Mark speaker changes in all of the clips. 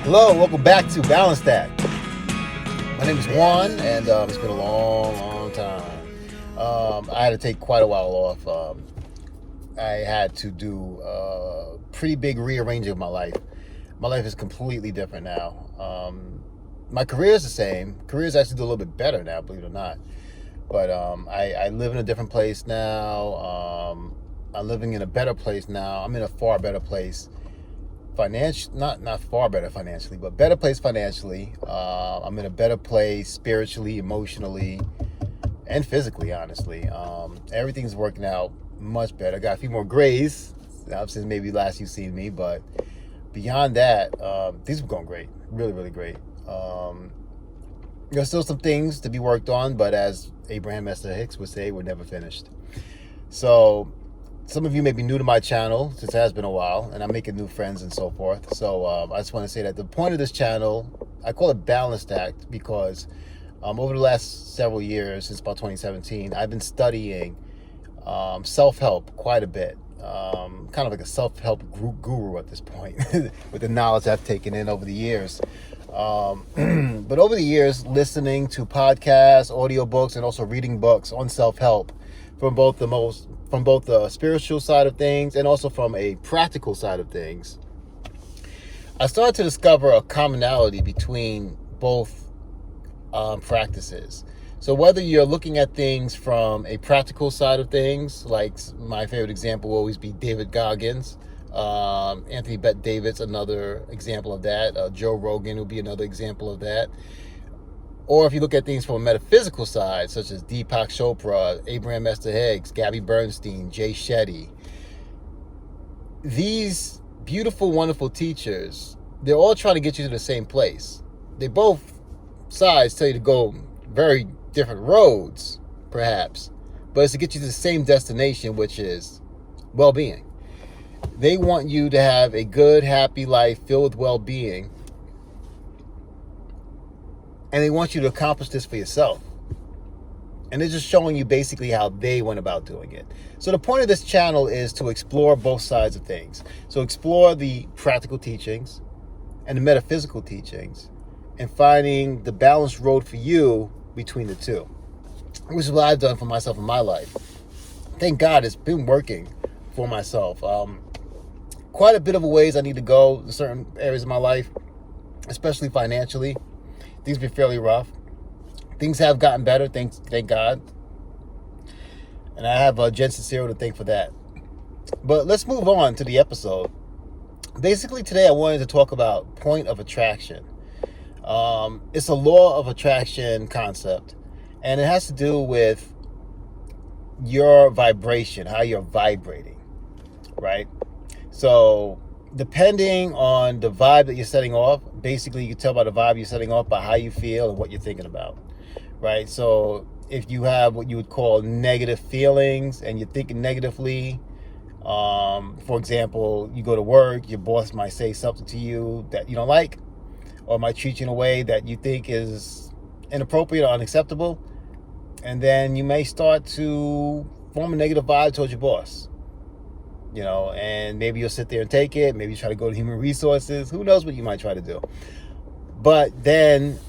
Speaker 1: Hello, welcome back to Balance That. My name is Juan, and it's been a long time. I had to take quite a while off. I had to do a pretty big rearranging of my life. My life is completely different now. My career is the same. Career is actually a little bit better now, believe it or not. But I live in a different place now. I'm living in a better place now. I'm in a far better place. Not far better financially, but better place financially. I'm in a better place spiritually, emotionally, and physically. Honestly, everything's working out much better. I got a few more grays since maybe last you've seen me, but beyond that, things are going great. Really, really great. There's still some things to be worked on, but as Abraham Esther Hicks would say, we're never finished. So some of you may be new to my channel, since it has been a while, and I'm making new friends and so forth. So I just want to say that the point of this channel, I call it Balanced Act, because over the last several years, since about 2017, I've been studying self-help quite a bit. Kind of like a self-help guru at this point, with the knowledge I've taken in over the years. But over the years, listening to podcasts, audiobooks, and also reading books on self-help from both the spiritual side of things and also from a practical side of things, I started to discover a commonality between both practices. So whether you're looking at things from a practical side of things, like my favorite example will always be David Goggins, Anthony Bet David's another example of that, Joe Rogan would be another example of that. Or if you look at things from a metaphysical side, such as Deepak Chopra, Abraham Esther Hicks, Gabby Bernstein, Jay Shetty, these beautiful, wonderful teachers, they're all trying to get you to the same place. They both sides tell you to go very different roads, perhaps, but it's to get you to the same destination, which is well-being. They want you to have a good, happy life filled with well-being, and they want you to accomplish this for yourself. And they're just showing you basically how they went about doing it. So the point of this channel is to explore both sides of things. So explore the practical teachings and the metaphysical teachings and finding the balanced road for you between the two, which is what I've done for myself in my life. Thank God it's been working for myself. Quite a bit of ways I need to go in certain areas of my life, especially financially. Things have been fairly rough. Things have gotten better, thank God. And I have Jen Sincero to thank for that. But let's move on to the episode. Basically, today I wanted to talk about point of attraction. It's a law of attraction concept, and it has to do with your vibration, how you're vibrating, right? So depending on the vibe that you're setting off, basically you can tell by the vibe you're setting off by how you feel and what you're thinking about, right? So if you have what you would call negative feelings and you're thinking negatively, for example, you go to work, your boss might say something to you that you don't like, or might treat you in a way that you think is inappropriate or unacceptable, and then you may start to form a negative vibe towards your boss. And maybe you'll sit there and take it. Maybe you try to go to human resources. Who knows what you might try to do. But then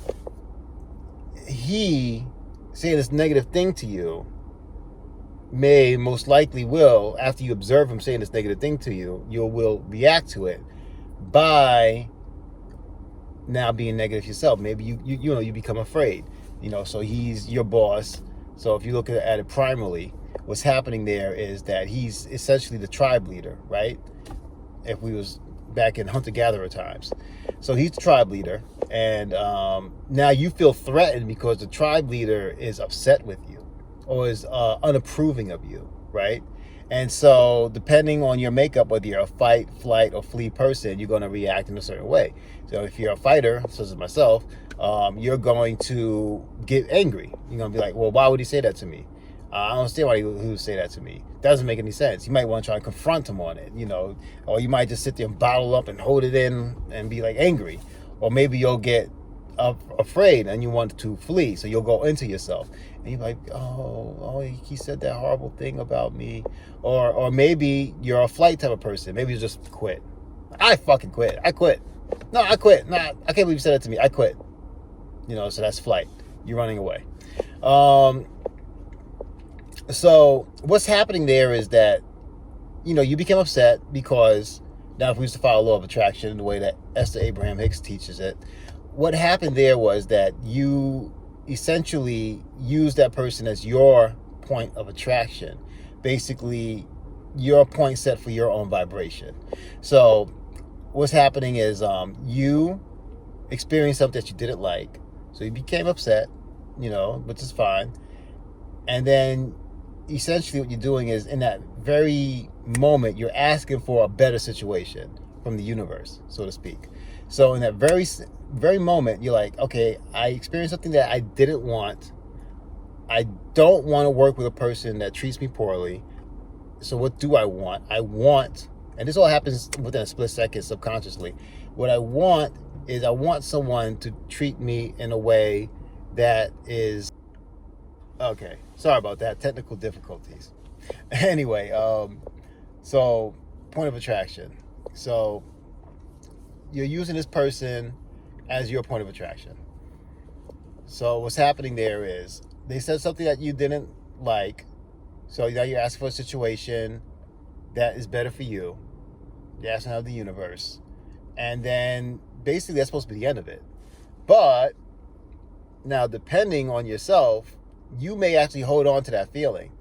Speaker 1: he saying this negative thing to you most likely will, after you observe him saying this negative thing to you, you will react to it by now being negative yourself. Maybe you become afraid. So he's your boss. So if you look at it primarily, what's happening there is that he's essentially the tribe leader, right? If we was back in hunter-gatherer times. So he's the tribe leader, and now you feel threatened because the tribe leader is upset with you or is unapproving of you, right? And so depending on your makeup, whether you're a fight, flight, or flee person, you're going to react in a certain way. So if you're a fighter, such as myself, you're going to get angry. You're going to be like, well, why would he say that to me? I don't understand why he would say that to me. Doesn't make any sense. You might want to try and confront him on it, or you might just sit there and bottle up and hold it in and be like angry. Or maybe you'll get afraid and you want to flee, so you'll go into yourself and you're like, oh, he said that horrible thing about me. Or maybe you're a flight type of person. Maybe you just quit. I fucking quit. I quit. No, I quit. No, I can't believe you said that to me. I quit. So that's flight. You're running away. So what's happening there is that, you became upset because now if we used to follow law of attraction in the way that Esther Abraham Hicks teaches it, what happened there was that you essentially used that person as your point of attraction. Basically, your point set for your own vibration. So what's happening is you experienced something that you didn't like. So you became upset, which is fine. And then essentially what you're doing is in that very moment, you're asking for a better situation from the universe, so to speak. So in that very moment, you're like, okay, I experienced something that I didn't want. I don't want to work with a person that treats me poorly. So what do I want? I want, and this all happens within a split second subconsciously. What I want is I want someone to treat me in a way that is, okay, sorry about that, technical difficulties. Anyway, so point of attraction. So you're using this person as your point of attraction. So what's happening there is they said something that you didn't like. So now you're asking for a situation that is better for you. You're asking out of the universe. And then basically that's supposed to be the end of it. But now depending on yourself, you may actually hold on to that feeling.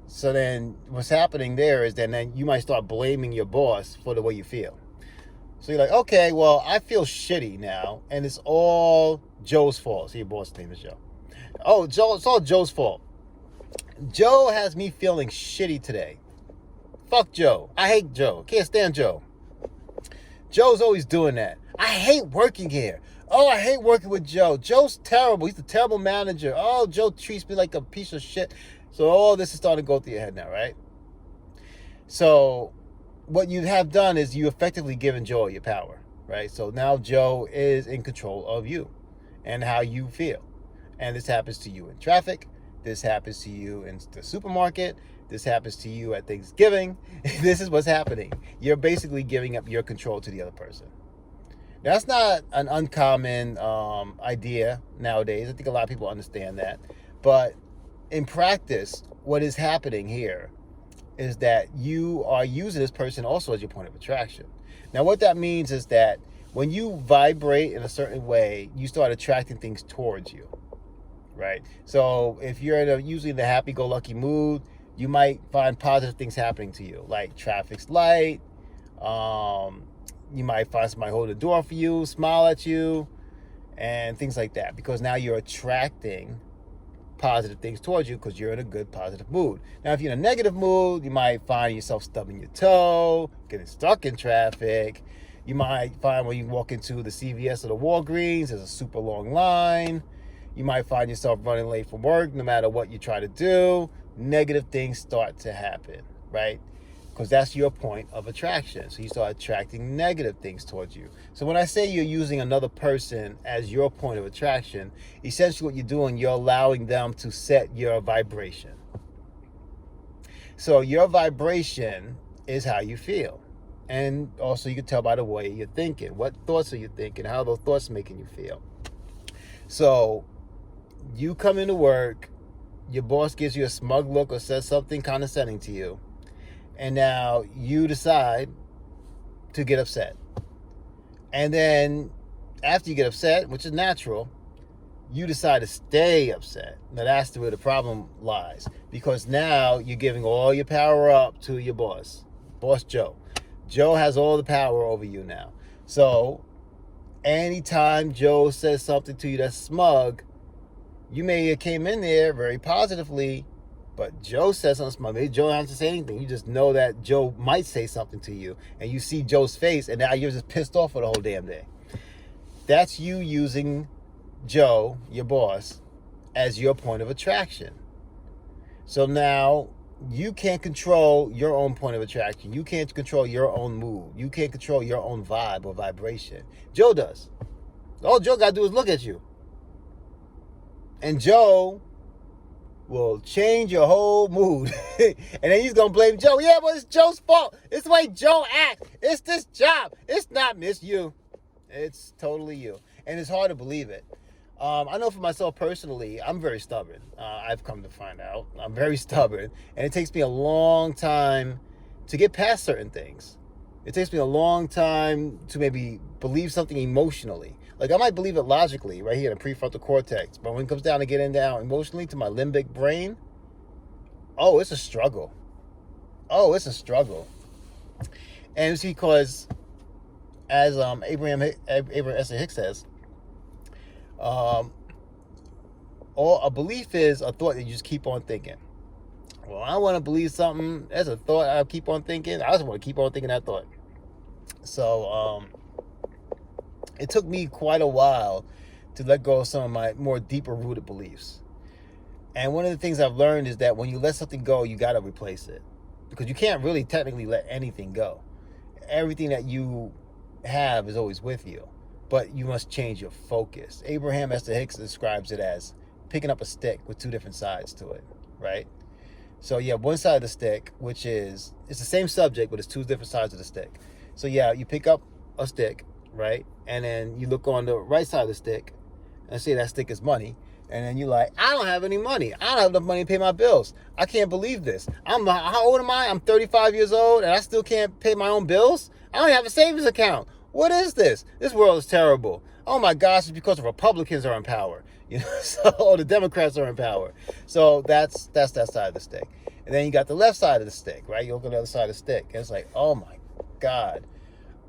Speaker 1: So then what's happening there is then you might start blaming your boss for the way you feel. So you're like, okay, well, I feel shitty now, and it's all Joe's fault. So your boss' name is Joe. Oh, Joe, it's all Joe's fault. Joe has me feeling shitty today. Fuck Joe. I hate Joe. Can't stand Joe. Joe's always doing that. I hate working here. Oh, I hate working with Joe. Joe's terrible. He's a terrible manager. Oh, Joe treats me like a piece of shit. So all this is starting to go through your head now, right? So what you have done is you effectively given Joe your power, right? So now Joe is in control of you and how you feel. And this happens to you in traffic. This happens to you in the supermarket. This happens to you at Thanksgiving. This is what's happening. You're basically giving up your control to the other person. Now, that's not an uncommon idea nowadays. I think a lot of people understand that. But in practice, what is happening here is that you are using this person also as your point of attraction. Now, what that means is that when you vibrate in a certain way, you start attracting things towards you, right? So if you're usually in the happy-go-lucky mood, you might find positive things happening to you, like traffic's light. You might find somebody hold the door for you, smile at you, and things like that, because now you're attracting positive things towards you because you're in a good positive mood. Now if you're in a negative mood, you might find yourself stubbing your toe, getting stuck in traffic. You might find when you walk into the CVS or the Walgreens, there's a super long line. You might find yourself running late from work no matter what you try to do. Negative things start to happen, right? Because that's your point of attraction. So you start attracting negative things towards you. So when I say you're using another person as your point of attraction, essentially what you're doing, you're allowing them to set your vibration. So your vibration is how you feel. And also you can tell by the way you're thinking. What thoughts are you thinking? How are those thoughts making you feel? So you come into work, your boss gives you a smug look or says something condescending to you. And now you decide to get upset. And then after you get upset, which is natural, you decide to stay upset. Now that's where the problem lies. Because now you're giving all your power up to your boss, Boss Joe. Joe has all the power over you now. So anytime Joe says something to you that's smug, you may have came in there very positively, but Joe says something smug. Maybe Joe doesn't say anything. You just know that Joe might say something to you, and you see Joe's face, and now you're just pissed off for the whole damn day. That's you using Joe, your boss, as your point of attraction. So now you can't control your own point of attraction. You can't control your own mood. You can't control your own vibe or vibration. Joe does. All Joe got to do is look at you. And Joe will change your whole mood. And then he's going to blame Joe. Yeah, but it's Joe's fault. It's the way Joe acts. It's this job. It's not Miss You. It's totally you, and it's hard to believe it. I know for myself personally, I'm very stubborn. I've come to find out I'm very stubborn, and it takes me a long time to get past certain things. It takes me a long time to maybe believe something emotionally. Like I might believe it logically right here in the prefrontal cortex, but when it comes down to getting down emotionally to my limbic brain, oh, it's a struggle. Oh, it's a struggle. And it's because, as Abraham S. Hicks says, all a belief is a thought that you just keep on thinking. Well, I want to believe something. That's a thought I keep on thinking. I just want to keep on thinking that thought. So it took me quite a while to let go of some of my more deeper rooted beliefs. And one of the things I've learned is that when you let something go, you got to replace it, because you can't really technically let anything go. Everything that you have is always with you, but you must change your focus. Abraham S. Hicks describes it as picking up a stick with two different sides to it, right? So you have one side of the stick, which is, it's the same subject, but it's two different sides of the stick. So yeah, you pick up a stick, right? And then you look on the right side of the stick and say that stick is money. And then you're like, I don't have any money. I don't have enough money to pay my bills. I can't believe this. How old am I? I'm 35 years old and I still can't pay my own bills? I don't have a savings account. What is this? This world is terrible. Oh my gosh, it's because the Republicans are in power. So the Democrats are in power. So that's that side of the stick. And then you got the left side of the stick, right? You look at the other side of the stick. And it's like, oh my God,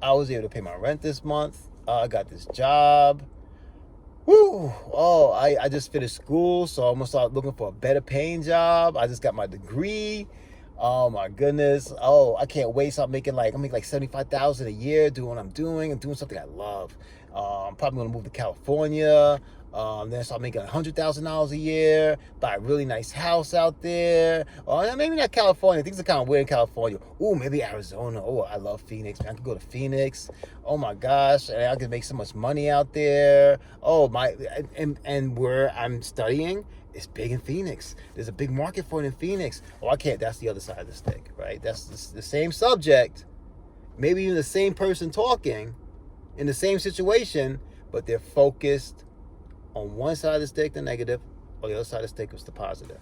Speaker 1: I was able to pay my rent this month. I got this job. Woo! Oh, I just finished school, so I'm gonna start looking for a better paying job. I just got my degree. Oh my goodness. Oh, I can't wait. So I'm making like $75,000 a year doing what I'm doing and doing something I love. I'm probably gonna move to California. Then start making $100,000 a year, buy a really nice house out there. Or maybe not California. Things are kind of weird in California. Ooh, maybe Arizona. Oh, I love Phoenix. I could go to Phoenix. Oh my gosh, and I could make so much money out there. Oh my, and where I'm studying, it's big in Phoenix. There's a big market for it in Phoenix. Oh, I can't. That's the other side of the stick, right? That's the same subject, maybe even the same person talking in the same situation, but they're focused on one side of the stick, the negative, or the other side of the stick was the positive.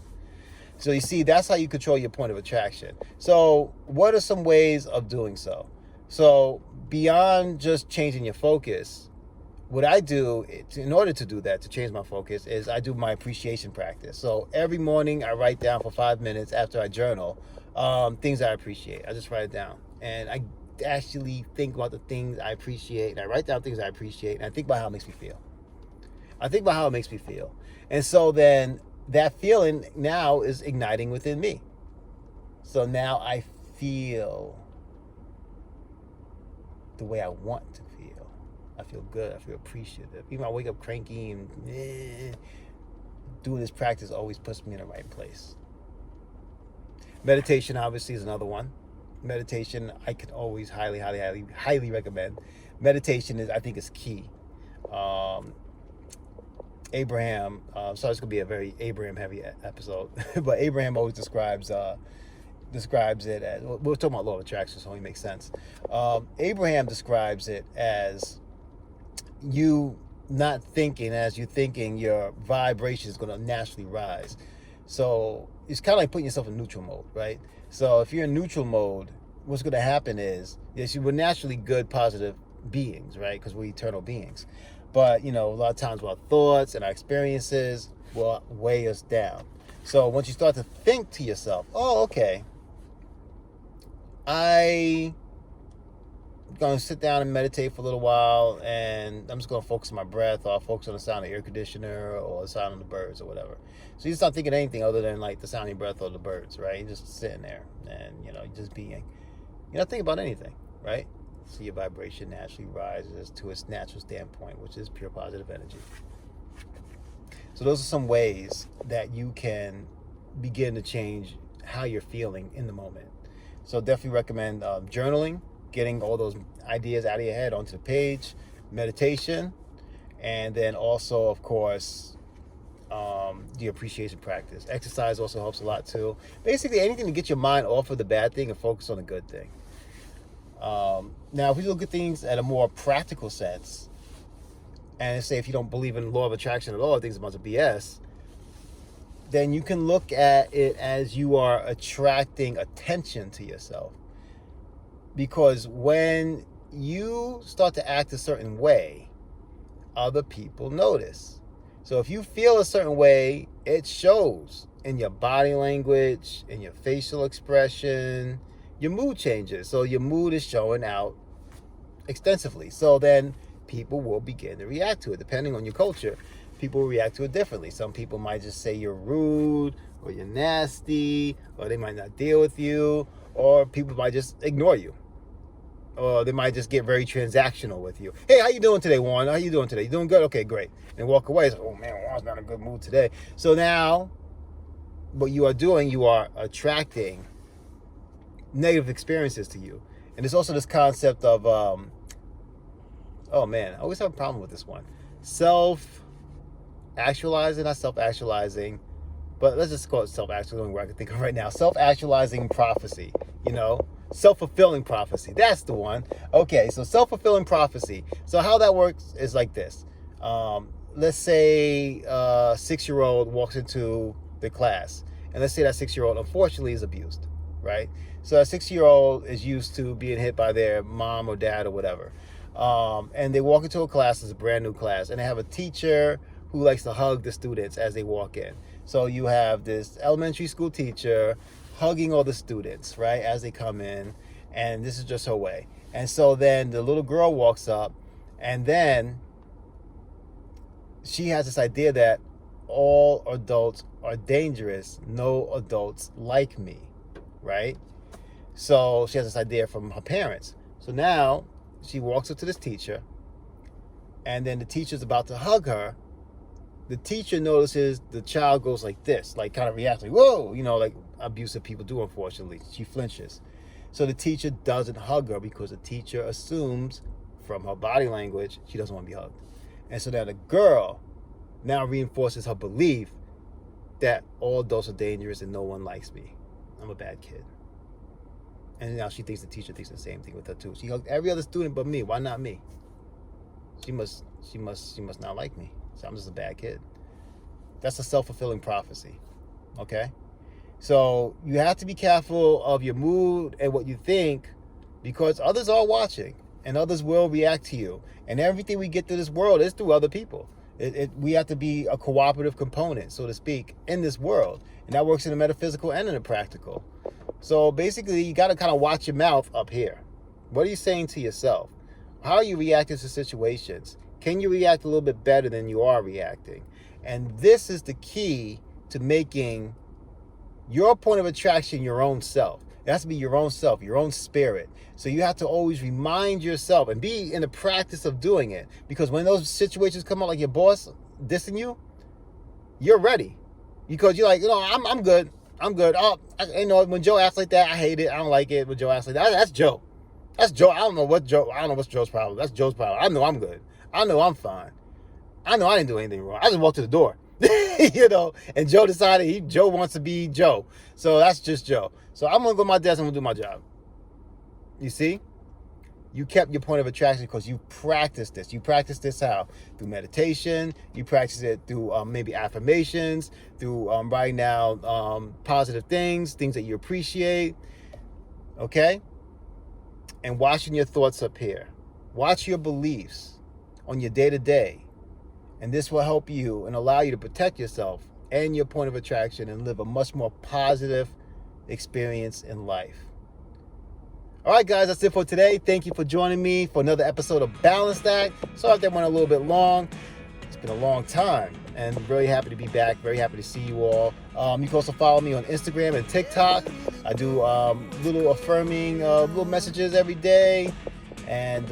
Speaker 1: So you see, that's how you control your point of attraction. So what are some ways of doing so? So beyond just changing your focus, what I do in order to do that, to change my focus, is I do my appreciation practice. So every morning I write down for 5 minutes after I journal things I appreciate. I just write it down. And I actually think about the things I appreciate, and I write down things I appreciate, and I think about how it makes me feel. And so then that feeling now is igniting within me. So now I feel the way I want to feel. I feel good. I feel appreciative. Even I wake up cranky and doing this practice always puts me in the right place. Meditation obviously is another one. Meditation I could always highly recommend. Meditation I think is key. Abraham, so it's gonna be a very Abraham heavy episode, but Abraham always describes it as, we're talking about law of attraction, so it makes sense. Abraham describes it as you not thinking, as you thinking, your vibration is gonna naturally rise. So it's kind of like putting yourself in neutral mode, right? So if you're in neutral mode, what's gonna happen is, yes, you were naturally good, positive beings, right? Because we're eternal beings. But, a lot of times our thoughts and our experiences will weigh us down. So once you start to think to yourself, oh, okay, I'm going to sit down and meditate for a little while, and I'm just going to focus on my breath, or I'll focus on the sound of the air conditioner or the sound of the birds or whatever. So you start thinking anything other than like the sound of your breath or the birds, right? You're just sitting there and, you're just being. You're not thinking about anything, right? So your vibration naturally rises to its natural standpoint, which is pure positive energy. So those are some ways that you can begin to change how you're feeling in the moment. So definitely recommend journaling, getting all those ideas out of your head onto the page, meditation, and then also, of course, the appreciation practice. Exercise also helps a lot too. Basically anything to get your mind off of the bad thing and focus on the good thing. Now, if we look at things at a more practical sense, and say if you don't believe in law of attraction at all, I think it's a bunch of BS, then you can look at it as you are attracting attention to yourself. Because when you start to act a certain way, other people notice. So if you feel a certain way, it shows in your body language, in your facial expression, your mood changes. So your mood is showing out extensively. So then people will begin to react to it. Depending on your culture, people will react to it differently. Some people might just say you're rude, or you're nasty, or they might not deal with you, or people might just ignore you. Or they might just get very transactional with you. Hey, how you doing today, Juan? How you doing today? You doing good? Okay, great. And walk away. So, oh man, Juan's not in a good mood today. So now, what you are doing, you are attracting negative experiences to you. And there's also this concept of, oh man, I always have a problem with this one. Self-actualizing, not self-actualizing, but let's just call it self-actualizing, where I can think of right now. Self-actualizing prophecy, self-fulfilling prophecy. That's the one. Okay, so self-fulfilling prophecy. So how that works is like this. Let's say a 6-year-old walks into the class, and let's say that 6-year-old unfortunately is abused, right? So a 6-year-old is used to being hit by their mom or dad or whatever. And they walk into a class, it's a brand new class, and they have a teacher who likes to hug the students as they walk in. So you have this elementary school teacher hugging all the students, right, as they come in, and this is just her way. And so then the little girl walks up, and then she has this idea that all adults are dangerous, no adults like me, right? So she has this idea from her parents. So now she walks up to this teacher, and then the teacher's about to hug her. The teacher notices the child goes like this, like kind of reacts like, whoa, like abusive people do, unfortunately. She flinches. So the teacher doesn't hug her because the teacher assumes from her body language she doesn't want to be hugged. And so now the girl now reinforces her belief that all adults are dangerous and no one likes me. I'm a bad kid. And now she thinks the teacher thinks the same thing with her too. She hugged every other student but me. Why not me? She must not like me. So I'm just a bad kid. That's a self-fulfilling prophecy. Okay? So you have to be careful of your mood and what you think, because others are watching and others will react to you. And everything we get through this world is through other people. We have to be a cooperative component, so to speak, in this world. And that works in the metaphysical and in the practical. So basically, you got to kind of watch your mouth up here. What are you saying to yourself? How are you reacting to situations? Can you react a little bit better than you are reacting? And this is the key to making your point of attraction your own self. It has to be your own self, your own spirit. So you have to always remind yourself and be in the practice of doing it. Because when those situations come up, like your boss dissing you, you're ready. Because you're like, I'm good. I'm good. Oh, when Joe acts like that, I hate it. I don't like it. When Joe acts like that, that's Joe. That's Joe. I don't know what's Joe's problem. That's Joe's problem. I know I'm good. I know I'm fine. I know I didn't do anything wrong. I just walked to the door. And Joe decided Joe wants to be Joe. So that's just Joe. So I'm going to go to my desk and I'm going to do my job. You see? You kept your point of attraction because you practiced this. You practiced this how? Through meditation. You practice it through maybe affirmations, through writing down positive things that you appreciate. Okay? And watching your thoughts up here. Watch your beliefs on your day-to-day. And this will help you and allow you to protect yourself and your point of attraction and live a much more positive experience in life. All right, guys, that's it for today. Thank you for joining me for another episode of Balanced Act. Sorry if that went a little bit long. It's been a long time, and I'm very happy to be back. Very happy to see you all. You can also follow me on Instagram and TikTok. I do little affirming little messages every day. And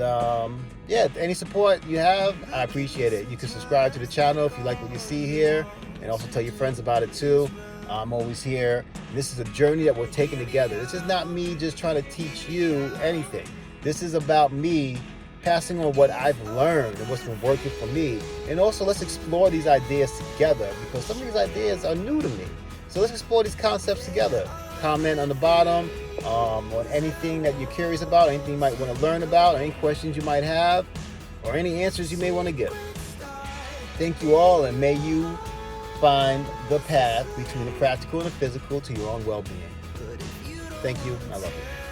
Speaker 1: any support you have, I appreciate it. You can subscribe to the channel if you like what you see here, and also tell your friends about it too. I'm always here. This is a journey that we're taking together. This is not me just trying to teach you anything. This is about me passing on what I've learned and what's been working for me. And also, let's explore these ideas together, because some of these ideas are new to me. So let's explore these concepts together. Comment on the bottom on anything that you're curious about, anything you might want to learn about, any questions you might have, or any answers you may want to give. Thank you all, and may you find the path between the practical and the physical to your own well-being. Thank you, and I love you.